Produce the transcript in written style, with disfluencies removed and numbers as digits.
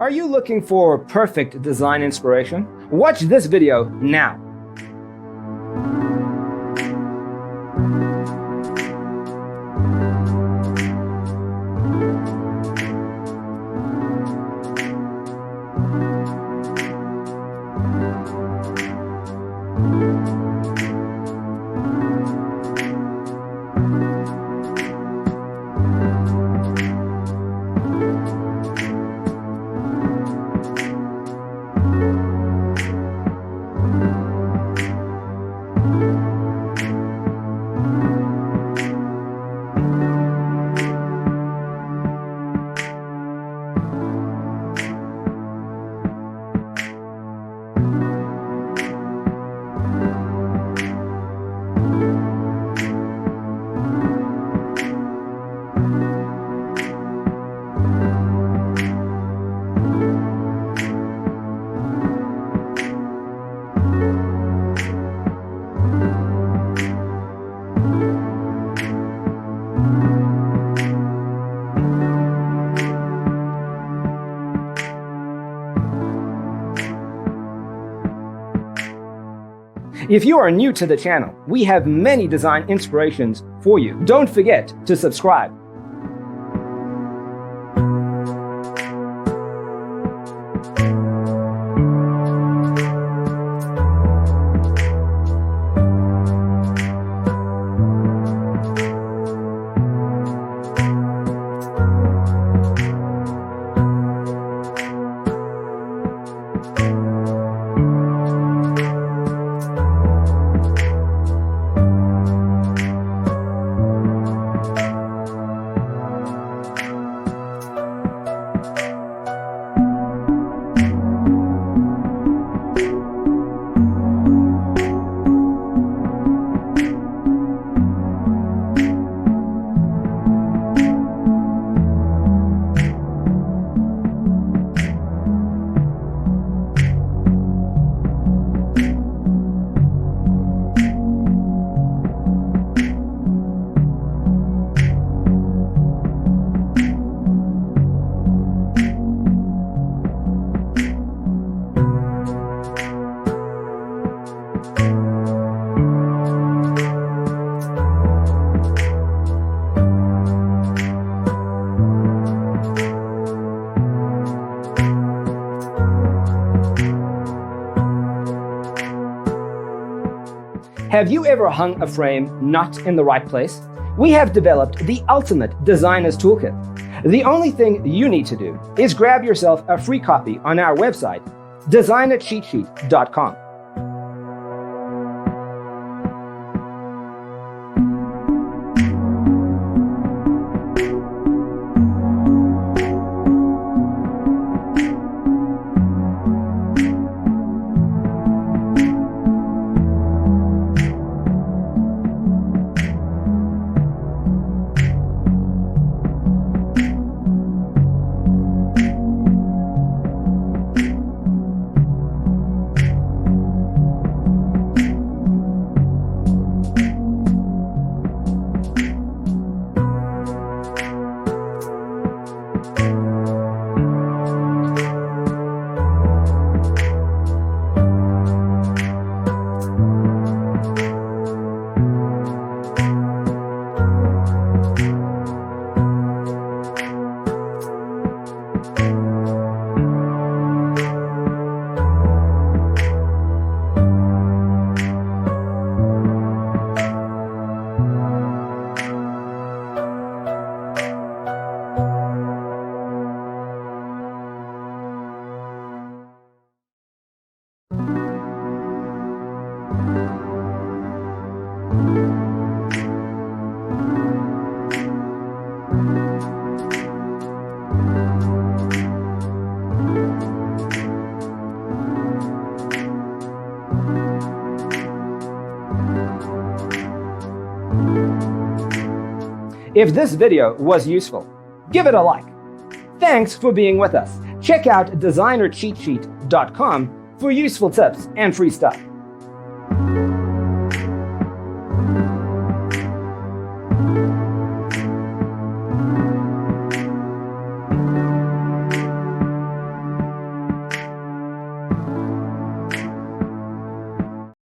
Are you looking for perfect design inspiration? Watch this video now. If you are new to the channel, we have many design inspirations for you. Don't forget to subscribe. Have you ever hung a frame not in the right place? We have developed the ultimate designer's toolkit. The only thing you need to do is grab yourself a free copy on our website, designercheatsheet.com. If this video was useful, give it a like. Thanks for being with us. Check out designercheatsheet.com for useful tips and free stuff.